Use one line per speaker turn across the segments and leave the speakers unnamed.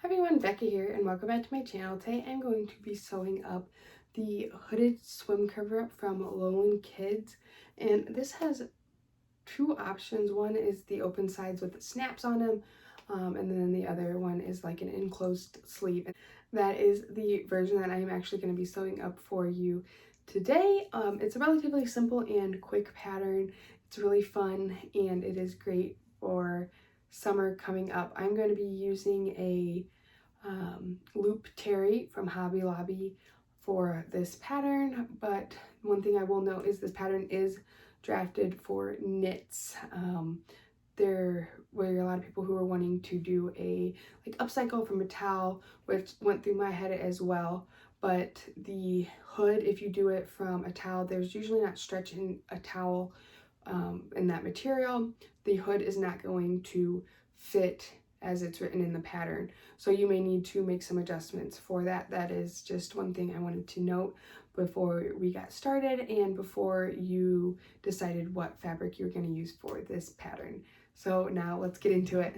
Everyone, Becca here, and welcome back to my channel. Today I'm going to be sewing up the hooded swim cover-up from Lowland Kids, and this has two options. One is the open sides with the snaps on them, and then the other one is like an enclosed sleeve. That is the version that I am actually going to be sewing up for you today. It's a relatively simple and quick pattern. It's really fun, and it is great for summer coming up. I'm going to be using a loop terry from Hobby Lobby for this pattern, but one thing I will note is this pattern is drafted for knits. There were a lot of people who were wanting to do a upcycle from a towel, which went through my head as well. But the hood, if you do it from a towel, there's usually not stretch in a towel in that material. The hood is not going to fit as it's written in the pattern, so you may need to make some adjustments for that. That is just one thing I wanted to note before we got started and before you decided what fabric you're going to use for this pattern. So now let's get into it.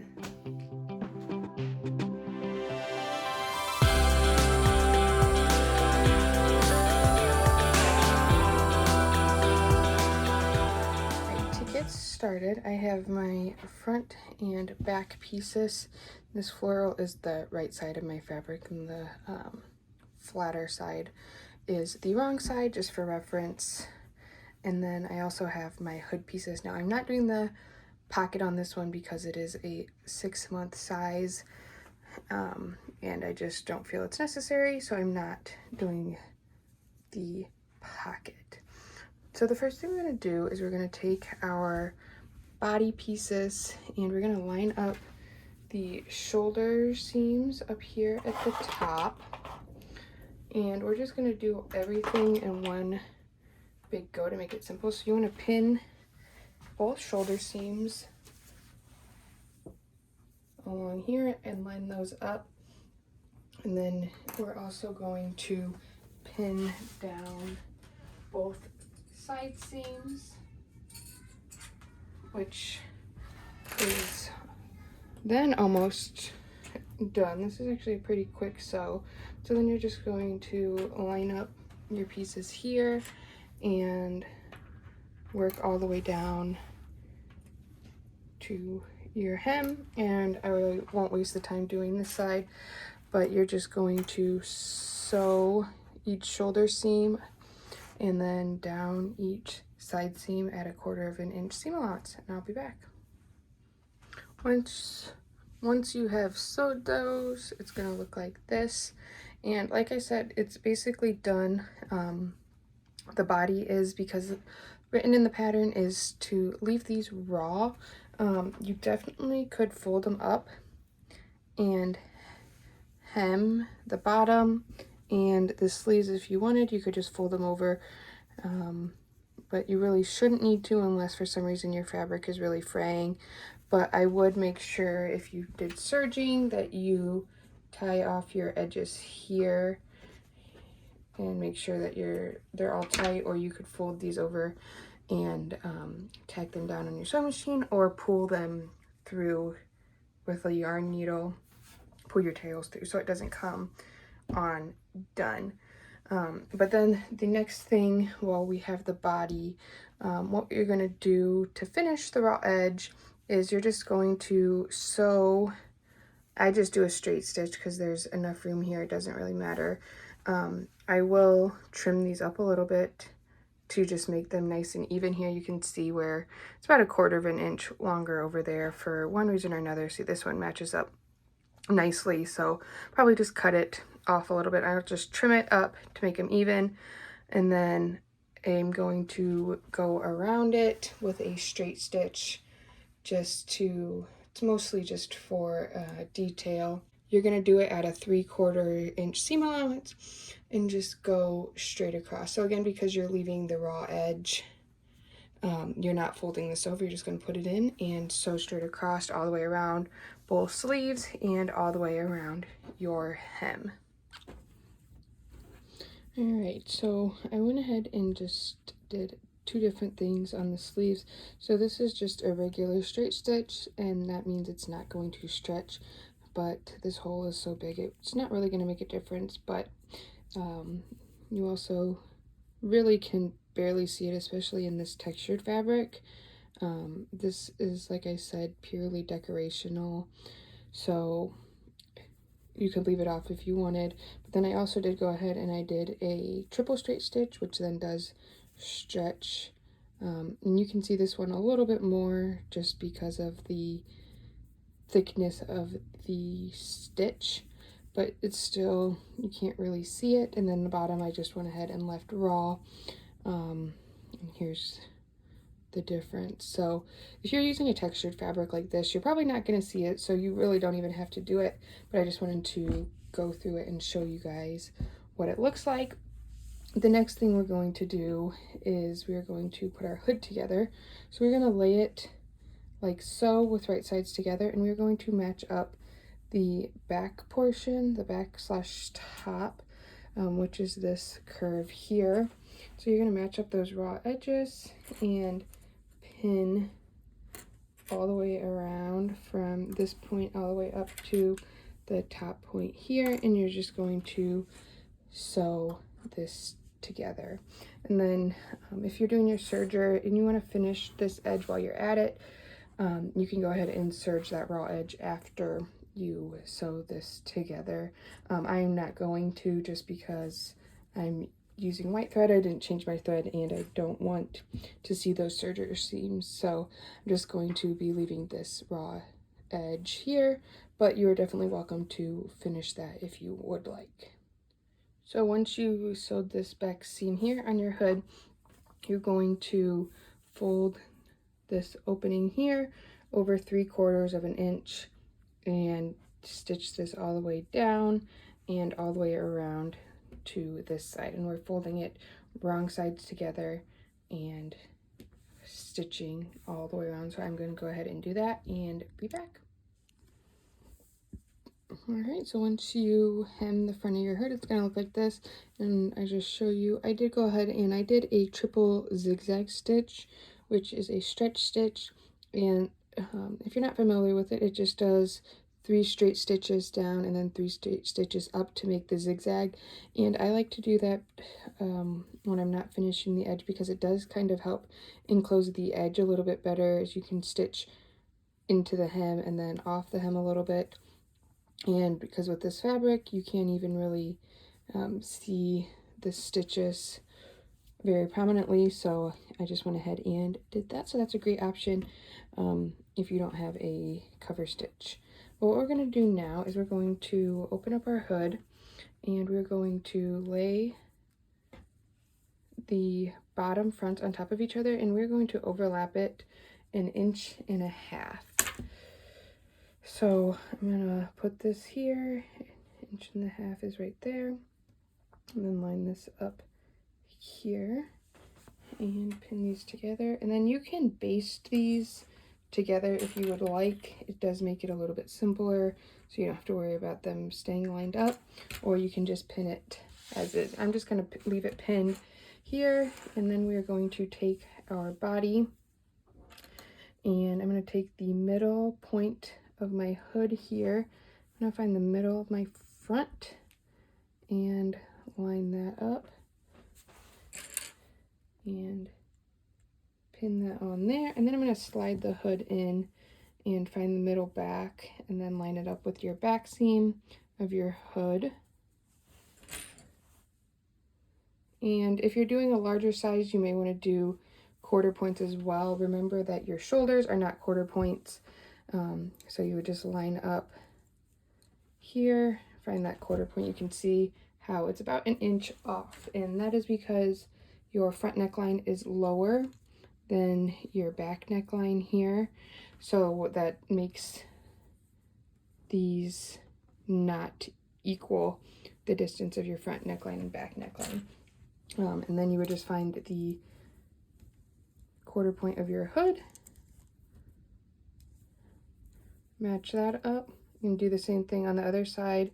Started, I have my front and back pieces. This floral is the right side of my fabric, and the flatter side is the wrong side, just for reference. And then I also have my hood pieces. Now I'm not doing the pocket on this one because it is a 6-month size, and I just don't feel it's necessary, so I'm not doing the pocket. So the first thing we're going to do is we're going to take our body pieces and we're going to line up the shoulder seams up here at the top, and we're just going to do everything in one big go to make it simple. So you want to pin both shoulder seams along here and line those up, and then we're also going to pin down both side seams, which is then almost done. This is actually a pretty quick sew. So then you're just going to line up your pieces here and work all the way down to your hem. And I really won't waste the time doing this side, but you're just going to sew each shoulder seam and then down each side seam at 1/4 inch seam allowance, and I'll be back. Once you have sewed those, it's gonna look like this. And like I said, it's basically done. The body is, because written in the pattern is to leave these raw. You definitely could fold them up and hem the bottom and the sleeves if you wanted. You could just fold them over, but you really shouldn't need to unless for some reason your fabric is really fraying. But I would make sure if you did serging that you tie off your edges here and make sure that they're all tight, or you could fold these over and tack them down on your sewing machine, or pull them through with a yarn needle, pull your tails through so it doesn't come on done. But then the next thing, while we have the body, what you're going to do to finish the raw edge is you're just going to sew. I just do a straight stitch because there's enough room here, it doesn't really matter. I will trim these up a little bit to just make them nice and even. Here you can see where it's about 1/4 inch longer over there for one reason or another. See, this one matches up nicely, so probably just cut it off a little bit. I'll just trim it up to make them even, and then I'm going to go around it with a straight stitch, just to, it's mostly just for detail. You're going to do it at a 3/4 inch seam allowance and just go straight across. So again, because you're leaving the raw edge, you're not folding this over, you're just going to put it in and sew straight across all the way around both sleeves and all the way around your hem. Alright, so I went ahead and just did 2 different things on the sleeves. So this is just a regular straight stitch, and that means it's not going to stretch but this hole is so big it's not really going to make a difference. But you also really can barely see it, especially in this textured fabric. This is, like I said, purely decorational, so you could leave it off if you wanted. But then I also did go ahead and I did a triple straight stitch, which then does stretch. And you can see this one a little bit more just because of the thickness of the stitch, but it's still, you can't really see it. And then the bottom I just went ahead and left raw. And here's the difference. So if you're using a textured fabric like this, you're probably not going to see it, so you really don't even have to do it, but I just wanted to go through it and show you guys what it looks like. The next thing we're going to do is we're going to put our hood together. So we're going to lay it like so with right sides together, and we're going to match up the back portion, the back slash top, which is this curve here. So you're going to match up those raw edges and pin all the way around from this point all the way up to the top point here, and you're just going to sew this together. And then if you're doing your serger and you want to finish this edge while you're at it, you can go ahead and serge that raw edge after you sew this together. I am not going to, just because I'm using white thread. I didn't change my thread and I don't want to see those serger seams, so I'm just going to be leaving this raw edge here, but you're definitely welcome to finish that if you would like. So once you sewed this back seam here on your hood, you're going to fold this opening here over 3/4 of an inch and stitch this all the way down and all the way around to this side, and we're folding it wrong sides together and stitching all the way around. So I'm going to go ahead and do that and be back. All right, so once you hem the front of your hood, it's going to look like this. And I just show you, I did go ahead and I did a triple zigzag stitch, which is a stretch stitch. And if you're not familiar with it, it just does 3 straight stitches down and then 3 straight stitches up to make the zigzag. And I like to do that when I'm not finishing the edge, because it does kind of help enclose the edge a little bit better, as you can stitch into the hem and then off the hem a little bit. And because with this fabric you can't even really see the stitches very prominently, so I just went ahead and did that. So that's a great option if you don't have a cover stitch. But what we're going to do now is we're going to open up our hood and we're going to lay the bottom front on top of each other, and we're going to overlap it 1.5 inches. So I'm gonna put this here, 1.5 inches is right there, and then line this up here and pin these together. And then you can baste these together if you would like. It does make it a little bit simpler, so you don't have to worry about them staying lined up, or you can just pin it as is. I'm just gonna leave it pinned here, and then we're going to take our body, and I'm going to take the middle point of my hood here. I'm going to find the middle of my front and line that up and pin that on there. And then I'm going to slide the hood in and find the middle back and then line it up with your back seam of your hood. And if you're doing a larger size, you may want to do 1/4 points as well. Remember that your shoulders are not 1/4 points. So you would just line up here, find that 1/4 point. You can see how it's about 1 inch off, and that is because your front neckline is lower than your back neckline here. So that makes these not equal the distance of your front neckline and back neckline. And then you would just find the 1/4 point of your hood, match that up, and do the same thing on the other side.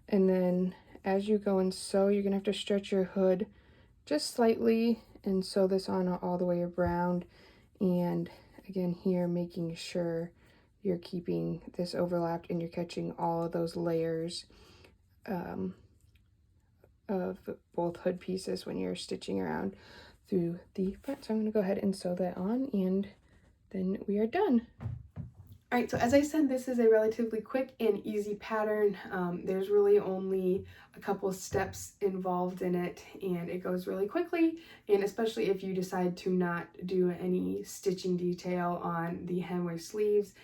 And then as you go and sew, you're gonna have to stretch your hood just slightly and sew this on all the way around. And again here, making sure you're keeping this overlapped and you're catching all of those layers of both hood pieces when you're stitching around through the front. So I'm going to go ahead and sew that on, and then we are done. All right, so as I said, this is a relatively quick and easy pattern. There's really only a couple steps involved in it, and it goes really quickly, and especially if you decide to not do any stitching detail on the hemway sleeves,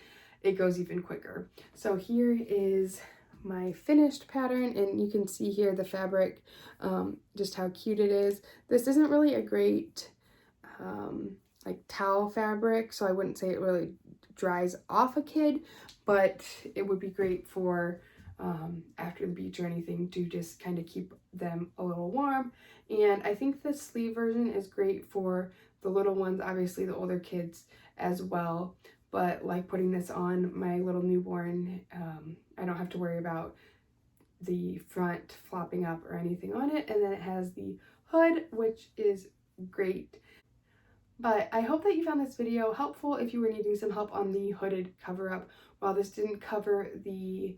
it goes even quicker. So here is my finished pattern, and you can see here the fabric, just how cute it is. This isn't really a great like towel fabric, so I wouldn't say it really dries off a kid, but it would be great for after the beach or anything to just kind of keep them a little warm. And I think the sleeve version is great for the little ones, obviously the older kids as well, but like putting this on my little newborn, I don't have to worry about the front flopping up or anything on it. And then it has the hood, which is great. But I hope that you found this video helpful if you were needing some help on the hooded cover-up. While this didn't cover the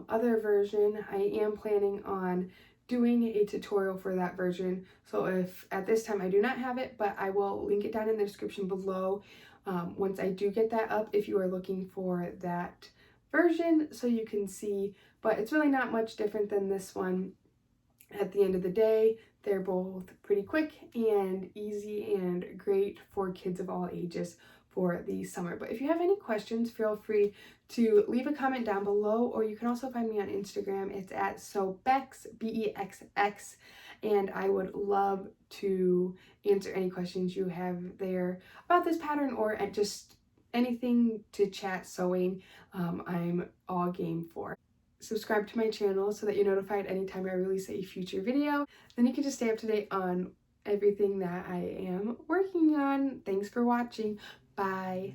other version, I am planning on doing a tutorial for that version. So if at this time I do not have it, but I will link it down in the description below once I do get that up if you are looking for that version so you can see. But it's really not much different than this one. At the end of the day, they're both pretty quick and easy and great for kids of all ages for the summer. But if you have any questions, feel free to leave a comment down below, or you can also find me on Instagram. It's at Sewbex, BEXX, and I would love to answer any questions you have there about this pattern or just anything to chat sewing. I'm all game for. Subscribe to my channel so that you're notified anytime I release a future video. Then you can just stay up to date on everything that I am working on. Thanks for watching. Bye.